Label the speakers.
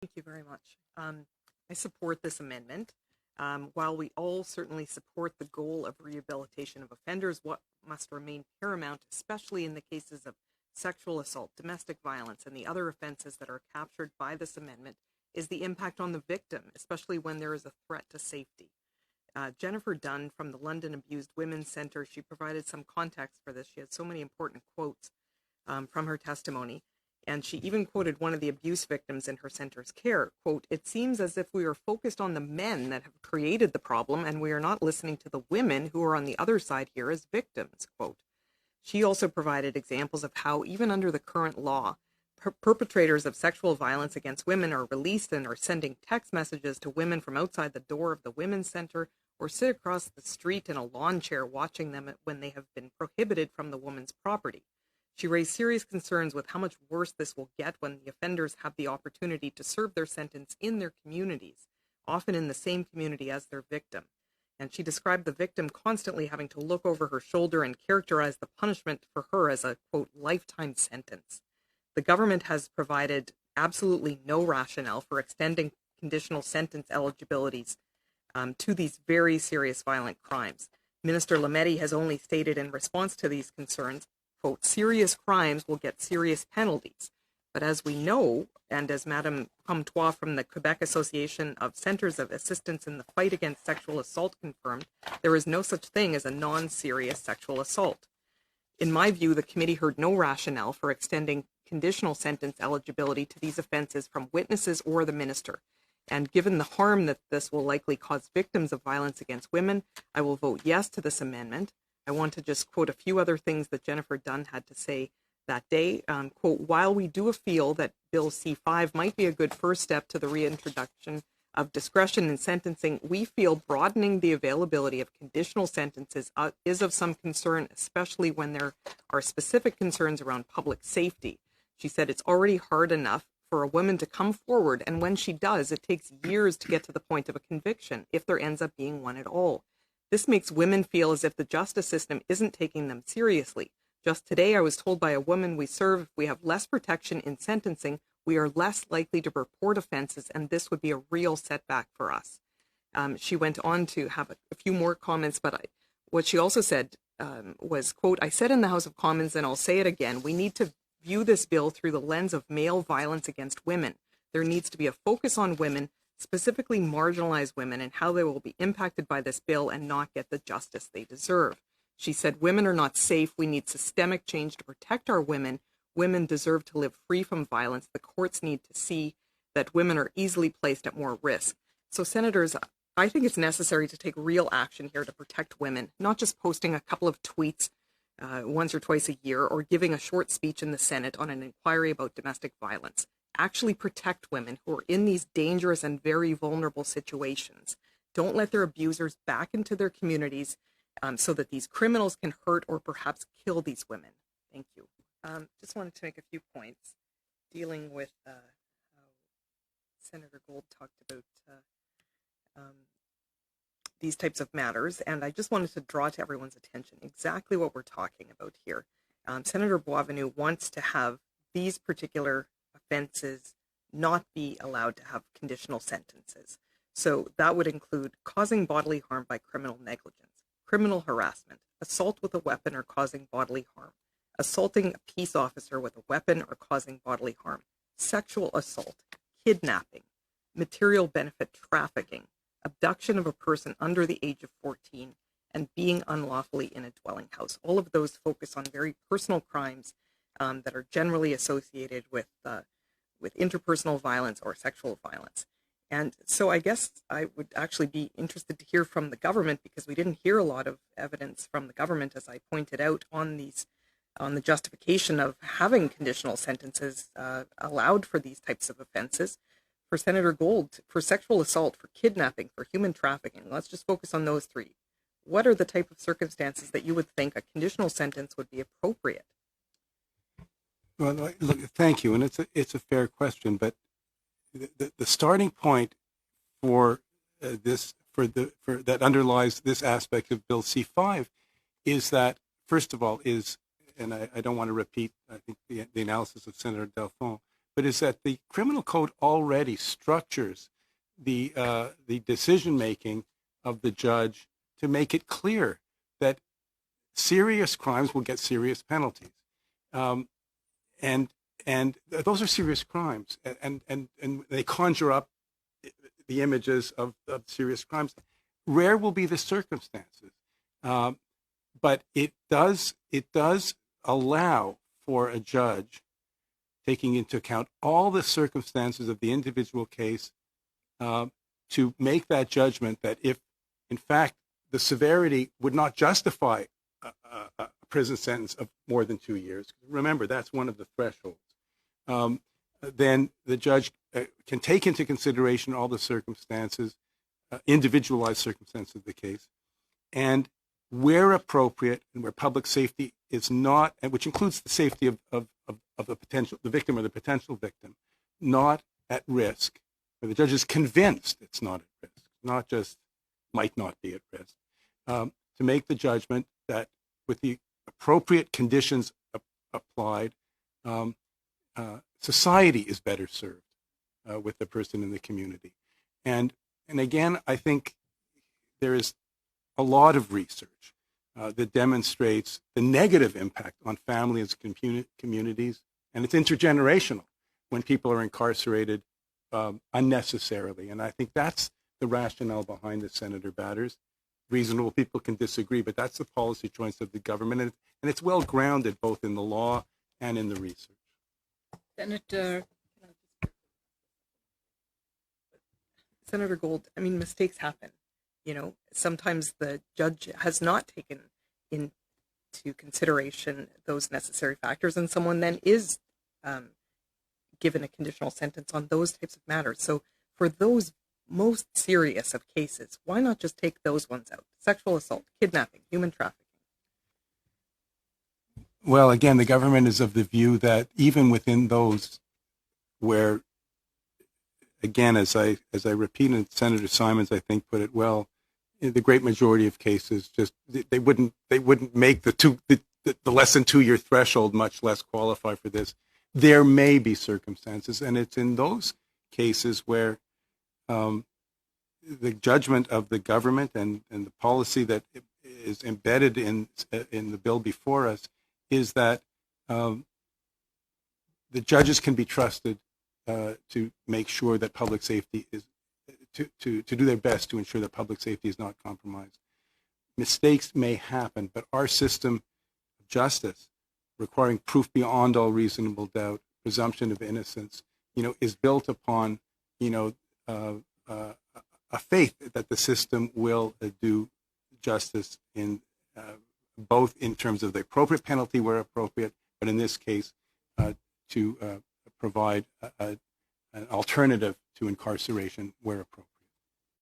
Speaker 1: Thank you very much. I support this amendment. While we all certainly support the goal of rehabilitation of offenders, what must remain paramount, especially in the cases of sexual assault, domestic violence, and the other offenses that are captured by this amendment, is the impact on the victim, especially when there is a threat to safety. Jennifer Dunn from the London Abused Women's Centre, she provided some context for this. She had so many important quotes from her testimony. And she even quoted one of the abuse victims in her center's care, quote, "It seems as if we are focused on the men that have created the problem and we are not listening to the women who are on the other side here as victims," quote. She also provided examples of how even under the current law, perpetrators of sexual violence against women are released and are sending text messages to women from outside the door of the women's center or sit across the street in a lawn chair watching them when they have been prohibited from the woman's property. She raised serious concerns with how much worse this will get when the offenders have the opportunity to serve their sentence in their communities, often in the same community as their victim. And she described the victim constantly having to look over her shoulder and characterized the punishment for her as a, quote, lifetime sentence. The government has provided absolutely no rationale for extending conditional sentence eligibilities to these very serious violent crimes. Minister Lametti has only stated in response to these concerns, quote, "Serious crimes will get serious penalties." But as we know, and as Madame Comtois from the Quebec Association of Centers of Assistance in the Fight Against Sexual Assault confirmed, there is no such thing as a non-serious sexual assault. In my view, the committee heard no rationale for extending conditional sentence eligibility to these offenses from witnesses or the minister. And given the harm that this will likely cause victims of violence against women, I will vote yes to this amendment. I want to just quote a few other things that Jennifer Dunn had to say that day. Quote, "While we do feel that Bill C-5 might be a good first step to the reintroduction of discretion in sentencing, we feel broadening the availability of conditional sentences is of some concern, especially when there are specific concerns around public safety." She said it's already hard enough for a woman to come forward, and when she does, it takes years to get to the point of a conviction, if there ends up being one at all. This makes women feel as if the justice system isn't taking them seriously. Just today, I was told by a woman we serve, if we have less protection in sentencing, we are less likely to report offenses, and this would be a real setback for us. She went on to have a few more comments, but what she also said was, quote, "I said in the House of Commons, and I'll say it again, we need to view this bill through the lens of male violence against women. There needs to be a focus on women, specifically marginalized women, and how they will be impacted by this bill and not get the justice they deserve." She said, "Women are not safe. We need systemic change to protect our women. Women deserve to live free from violence. The courts need to see that women are easily placed at more risk." So, senators, I think it's necessary to take real action here to protect women, not just posting a couple of tweets once or twice a year or giving a short speech in the Senate on an inquiry about domestic violence. Actually protect women who are in these dangerous and very vulnerable situations. Don't let their abusers back into their communities so that these criminals can hurt or perhaps kill these women. Thank you. Just wanted to make a few points dealing with how Senator Gold talked about these types of matters, and I just wanted to draw to everyone's attention exactly what we're talking about here. Senator Boisvenu wants to have these particular offenses not be allowed to have conditional sentences. So that would include causing bodily harm by criminal negligence, criminal harassment, assault with a weapon or causing bodily harm, assaulting a peace officer with a weapon or causing bodily harm, sexual assault, kidnapping, material benefit trafficking, abduction of a person under the age of 14, and being unlawfully in a dwelling house. All of those focus on very personal crimes that are generally associated with interpersonal violence or sexual violence. And so I guess I would actually be interested to hear from the government, because we didn't hear a lot of evidence from the government, as I pointed out, on the justification of having conditional sentences allowed for these types of offenses. For Senator Gold, for sexual assault, for kidnapping, for human trafficking, let's just focus on those three. What are the type of circumstances that you would think a conditional sentence would be appropriate?
Speaker 2: Well, look, thank you, and it's a fair question, but the starting point for that underlies this aspect of Bill C-5 is that, first of all, and I don't want to repeat, I think, the analysis of Senator Delphine, but is that the criminal code already structures the decision making of the judge to make it clear that serious crimes will get serious penalties, and those are serious crimes, and they conjure up the images of serious crimes. Rare will be the circumstances, but it does allow for a judge, taking into account all the circumstances of the individual case, to make that judgment that if, in fact, the severity would not justify a prison sentence of more than 2 years. Remember, that's one of the thresholds. Then the judge can take into consideration all the circumstances, individualized circumstances of the case, and where appropriate and where public safety is not, and which includes the safety of the victim or the potential victim, not at risk, where the judge is convinced it's not at risk, not just might not be at risk, to make the judgment that with the appropriate conditions applied, society is better served with the person in the community. And again, I think there is a lot of research that demonstrates the negative impact on families and communities, and it's intergenerational when people are incarcerated unnecessarily. And I think that's the rationale behind this, Senator Batters. Reasonable people can disagree, but that's the policy choice of the government, and it's well grounded both in the law and in the research.
Speaker 1: Senator Gold, I mean, mistakes happen. Sometimes the judge has not taken into consideration those necessary factors, and someone then is given a conditional sentence on those types of matters. So for those most serious of cases, why not just take those ones out? Sexual assault, kidnapping, human trafficking.
Speaker 2: Well, again, the government is of the view that even within those where, again, as I repeated, Senator Simons, I think, put it well, the great majority of cases just they wouldn't make the less than 2 year threshold, much less qualify for this. There may be circumstances, and it's in those cases where the judgment of the government and the policy that is embedded in the bill before us is that the judges can be trusted to make sure that public safety is to do their best to ensure that public safety is not compromised. Mistakes may happen, but our system of justice, requiring proof beyond all reasonable doubt, presumption of innocence, is built upon, a faith that the system will do justice in both in terms of the appropriate penalty where appropriate, but in this case, to provide an alternative to incarceration where appropriate.